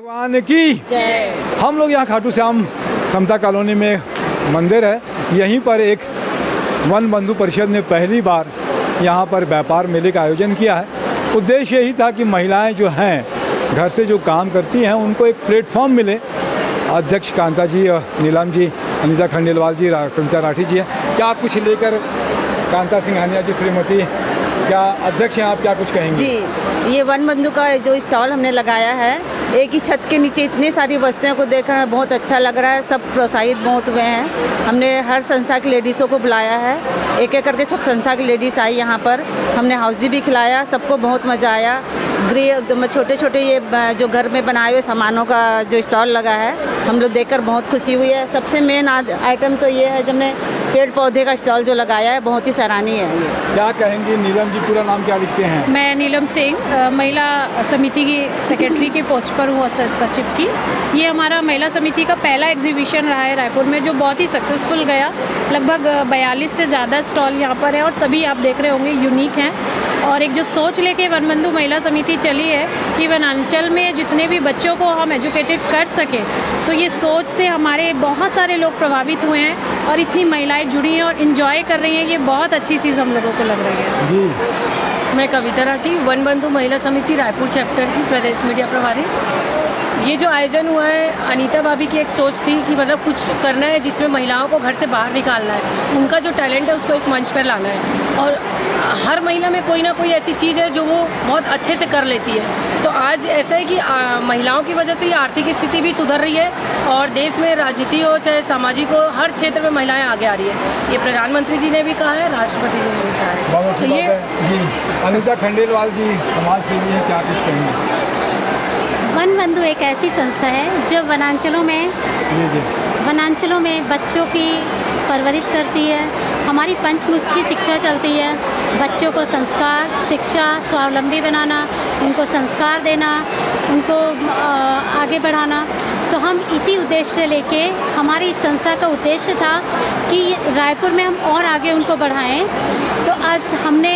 भगवान की जय। हम लोग यहाँ खाटू श्याम समता कॉलोनी में मंदिर है, यहीं पर एक वन बंधु परिषद ने पहली बार यहाँ पर व्यापार मेले का आयोजन किया है। उद्देश्य यही था कि महिलाएं जो हैं घर से जो काम करती हैं उनको एक प्लेटफॉर्म मिले। अध्यक्ष कांता जी, नीलम जी, अनीता खंडेलवाल जी, कविता राठी जी हैं। क्या कुछ लेकर कांता सिंघानिया जी, श्रीमती, क्या अध्यक्ष हैं आप, क्या कुछ कहेंगे? जी, ये वन बंधु का जो स्टॉल हमने लगाया है, एक ही छत के नीचे इतनी सारी वस्तुओं को देखकर बहुत अच्छा लग रहा है। सब प्रोत्साहित बहुत हुए हैं। हमने हर संस्था की लेडीज़ों को बुलाया है, एक एक करके सब संस्था की लेडीज़ आई यहाँ पर। हमने हाउजी भी खिलाया, सबको बहुत मज़ा आया। गृह छोटे छोटे ये जो घर में बनाए हुए सामानों का जो स्टॉल लगा है, हम लोग देखकर बहुत खुशी हुई है। सबसे मेन आइटम तो ये है, जब हमने पेड़ पौधे का स्टॉल जो लगाया है, बहुत ही सराहनीय है। ये क्या कहेंगे नीलम जी, पूरा नाम क्या लिखते हैं? मैं नीलम सिंह, महिला समिति की सेक्रेटरी के पोस्ट पर हूँ, सचिव की। ये हमारा महिला समिति का पहला एग्जीबिशन रहा है रायपुर में, जो बहुत ही सक्सेसफुल गया। लगभग 42 से ज़्यादा स्टॉल यहाँ पर है और सभी आप देख रहे होंगे यूनिक हैं। और एक जो सोच लेके वन बंधु महिला समिति चली है कि वनांचल में जितने भी बच्चों को हम एजुकेटेड कर सकें, तो ये सोच से हमारे बहुत सारे लोग प्रभावित हुए हैं और इतनी महिलाएं जुड़ी हैं और इन्जॉय कर रही हैं। ये बहुत अच्छी चीज़ हम लोगों को लग रही है जी। मैं कविता राठी, वन बंधु महिला समिति रायपुर चैप्टर की प्रदेश मीडिया प्रभारी। ये जो आयोजन हुआ है, अनीता भाभी की एक सोच थी कि मतलब कुछ करना है जिसमें महिलाओं को घर से बाहर निकालना है, उनका जो टैलेंट है उसको एक मंच पर लाना है। और हर महिला में कोई ना कोई ऐसी चीज़ है जो वो बहुत अच्छे से कर लेती है। तो आज ऐसा है कि महिलाओं की वजह से ये आर्थिक स्थिति भी सुधर रही है और देश में राजनीति हो चाहे सामाजिक हो, हर क्षेत्र में महिलाएं आगे आ रही है। ये प्रधानमंत्री जी ने भी कहा है, राष्ट्रपति जी ने भी कहा है। तो ये जी, अनीता खंडेलवाल जी समाज के लिए क्या कुछ कहेंगे? वन बंधु एक ऐसी संस्था है जो वनांचलों में बच्चों की परवरिश करती है। हमारी पंचमुखी शिक्षा चलती है, बच्चों को संस्कार, शिक्षा, स्वावलंबी बनाना, उनको संस्कार देना, उनको आगे बढ़ाना। तो हम इसी उद्देश्य से लेके, हमारी इस संस्था का उद्देश्य था कि रायपुर में हम और आगे उनको बढ़ाएं। तो आज हमने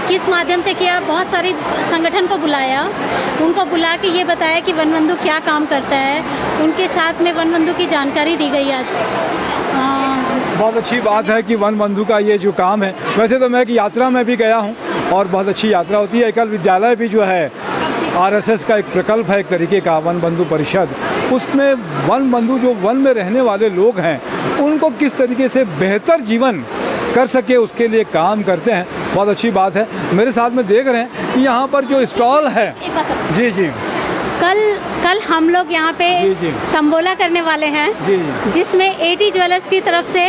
किस माध्यम से किया, बहुत सारी संगठन को बुलाया, उनको बुला के ये बताया कि वन बंधु क्या काम करता है, उनके साथ में वन बंधु की जानकारी दी गई आज। बहुत अच्छी बात है कि वन बंधु का ये जो काम है। वैसे तो मैं एक यात्रा में भी गया हूँ और बहुत अच्छी यात्रा होती है। एकल विद्यालय भी जो है आरएसएस का एक प्रकल्प है, एक तरीके का वन बंधु परिषद। उसमें वन बंधु जो वन में रहने वाले लोग हैं उनको किस तरीके से बेहतर जीवन कर सके उसके लिए काम करते हैं। बहुत अच्छी बात है। मेरे साथ में देख रहे हैं कि यहाँ पर जो स्टॉल है, जी जी, कल हम लोग यहाँ पे तंबोला करने वाले हैं, जिसमें एटी ज्वेलर्स की तरफ से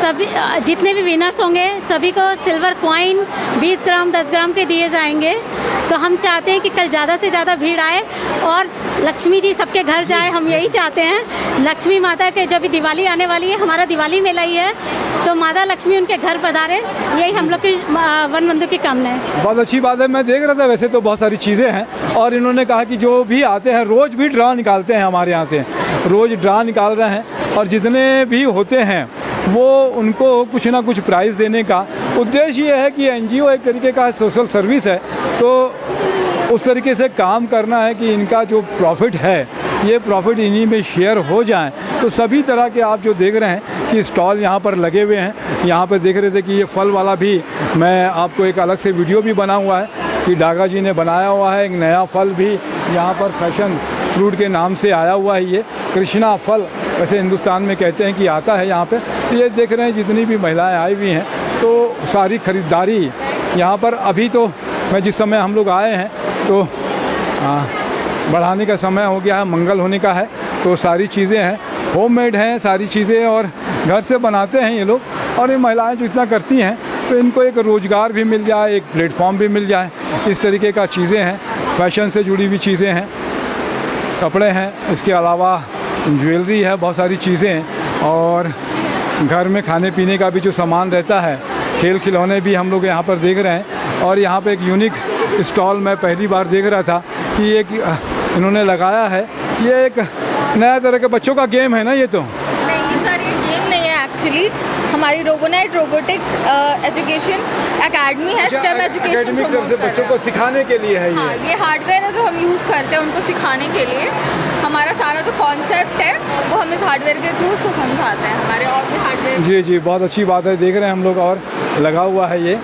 सभी जितने भी विनर्स होंगे सभी को सिल्वर कॉइन 20 ग्राम 10 ग्राम के दिए जाएंगे। तो हम चाहते हैं कि कल ज़्यादा से ज़्यादा भीड़ आए और लक्ष्मी जी सबके घर जाए, हम यही चाहते हैं। लक्ष्मी माता के जब दिवाली आने वाली है, हमारा दिवाली मेला ही है, तो माता लक्ष्मी उनके घर पधारे, यही हम लोग की वन बंधु की कामना है। बहुत अच्छी बात है। मैं देख रहा था, वैसे तो बहुत सारी चीज़ें हैं और इन्होंने कहा कि जो भी आते हैं रोज़ भी ड्रा निकालते हैं, हमारे यहाँ से रोज़ ड्रा निकाल रहे हैं और जितने भी होते हैं वो उनको कुछ ना कुछ प्राइज़ देने का उद्देश्य ये है कि एनजीओ एक तरीके का सोशल सर्विस है, तो उस तरीके से काम करना है कि इनका जो प्रॉफिट है ये प्रॉफिट इन्हीं में शेयर हो जाए। तो सभी तरह के आप जो देख रहे हैं कि स्टॉल यहाँ पर लगे हुए हैं। यहाँ पर देख रहे थे कि ये फल वाला भी, मैं आपको एक अलग से वीडियो भी बना हुआ है कि डागा जी ने बनाया हुआ है। एक नया फल भी यहाँ पर फैशन फ्रूट के नाम से आया हुआ है, ये कृष्णा फल वैसे हिंदुस्तान में कहते हैं कि आता है यहाँ पे। तो ये देख रहे हैं जितनी भी महिलाएं आई हुई हैं, तो सारी ख़रीदारी यहाँ पर, अभी तो मैं जिस समय हम लोग आए हैं तो बढ़ाने का समय हो गया है, मंगल होने का है, तो सारी चीज़ें हैं, होममेड हैं सारी चीज़ें और घर से बनाते हैं ये लोग। और ये महिलाएं जो इतना करती हैं तो इनको एक रोज़गार भी मिल जाए, एक प्लेटफॉर्म भी मिल जाए, इस तरीके का चीज़ें हैं। फैशन से जुड़ी हुई चीज़ें हैं, कपड़े हैं, इसके अलावा ज्वेलरी है, बहुत सारी चीज़ें हैं और घर में खाने पीने का भी जो सामान रहता है, खेल खिलौने भी हम लोग यहाँ पर देख रहे हैं। और यहाँ पे एक यूनिक स्टॉल मैं पहली बार देख रहा था कि एक इन्होंने लगाया है, ये एक नया तरह के बच्चों का गेम है ना ये? तो नहीं सर, ये गेम नहीं है एक्चुअली। हमारी रोबोनेट रोबोटिक्स एजुकेशन एकेडमी है, स्टेम एजुकेशन एकेडमी की तरफ से बच्चों को सिखाने के लिए है ये। हाँ, ये हार्डवेयर है जो हम यूज़ करते हैं उनको सिखाने के लिए। हमारा सारा जो कॉन्सेप्ट है वो हम इस हार्डवेयर के थ्रू उसको समझाते हैं। हमारे और भी हार्डवेयर जी जी, बहुत अच्छी बात है। देख रहे हैं हम लोग, और लगा हुआ है ये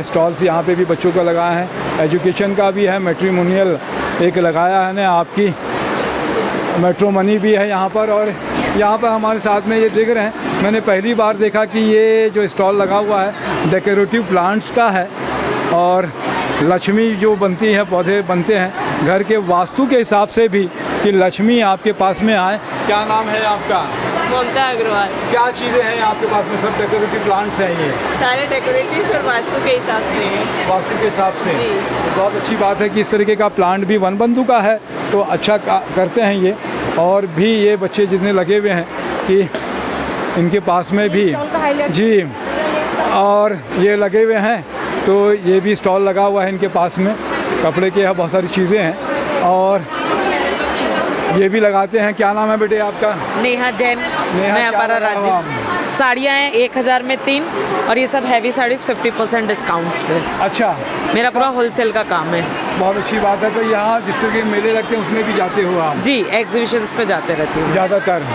स्टॉल्स यहाँ पे भी बच्चों का लगाया है। एजुकेशन का भी है, मैट्रिमोनियल एक लगाया है ना, आपकी मैट्रोमनी भी है यहाँ पर। और यहाँ पर हमारे साथ में ये देख रहे हैं, मैंने पहली बार देखा कि ये जो स्टॉल लगा हुआ है डेकोरेटिव प्लांट्स का है। और लक्ष्मी जो बनती है, पौधे बनते हैं घर के वास्तु के हिसाब से भी, कि लक्ष्मी आपके पास में आए। क्या नाम है आपका? ममता अग्रवाल। क्या चीज़ें हैं आपके पास में? सब डेकोरेटिव प्लांट्स हैं ये? सारे डेकोरेटिव और वास्तु के हिसाब से हैं। वास्तु के हिसाब से जी। तो बहुत अच्छी बात है कि इस तरीके का प्लांट भी वनबंधु का है, तो अच्छा करते हैं ये। और भी ये बच्चे जितने लगे हुए हैं कि इनके पास में भी जी, और ये लगे हुए हैं, तो ये भी स्टॉल लगा हुआ है इनके पास में। कपड़े के यहाँ बहुत सारी चीज़ें हैं और ये भी लगाते हैं। क्या नाम है बेटे आपका? नेहा जैन। नेहा, मैं क्या अपारा लगा हुआ राजी। साड़ियाँ हैं 1000 में 3, और ये सब हैवी साड़ीज़ 50% डिस्काउंट्स पे। अच्छा, मेरा पूरा होलसेल का काम है। बहुत अच्छी बात है। तो यहाँ जिस तरह के मेले लगते हैं उसमें भी जाते हो आप? जी, एग्जीबिशंस पे जाते रहती हूँ ज़्यादातर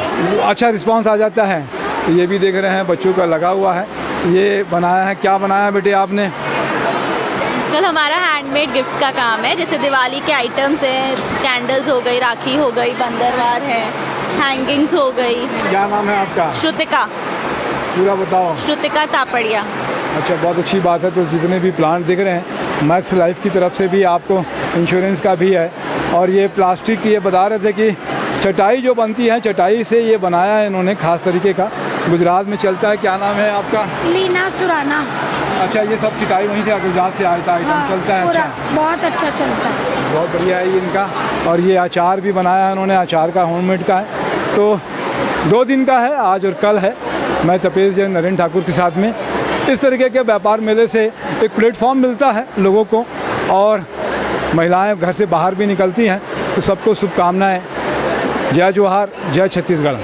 अच्छा रिस्पांस आ जाता है। तो ये भी देख रहे हैं बच्चों का लगा हुआ है। ये बनाया है, क्या बनाया है बेटे आपने? कल हमारा हैंडमेड गिफ्ट्स का काम है, जैसे दिवाली के आइटम्स हैं, कैंडल्स हो गई, राखी हो गई, बंदरवार है, हैंगिंग्स हो गई। क्या नाम है आपका? श्रुतिका। पूरा बताओ। श्रुतिका तापड़िया। अच्छा, बहुत अच्छी बात है। तो जितने भी प्लांट दिख रहे हैं, मैक्स लाइफ की तरफ से भी आपको इंश्योरेंस का भी है। और ये प्लास्टिक की, ये बता रहे थे कि चटाई जो बनती है, चटाई से ये बनाया है इन्होंने खास तरीके का, गुजरात में चलता है। क्या नाम है आपका? लीना सुराना। अच्छा, ये सब चटाई वहीं से गुजरात से आता आइटम चलता है। अच्छा, बहुत अच्छा चलता है। बहुत बढ़िया है ये इनका। और ये अचार भी बनाया है उन्होंने, अचार का होममेड का है। तो 2 दिन का है, आज और कल है। मैं तपेश जैन नरेंद्र ठाकुर के साथ में। इस तरीके के व्यापार मेले से एक प्लेटफॉर्म मिलता है लोगों को, और महिलाएं घर से बाहर भी निकलती हैं। तो सबको शुभकामनाएं। जय जोहार, जय छत्तीसगढ़।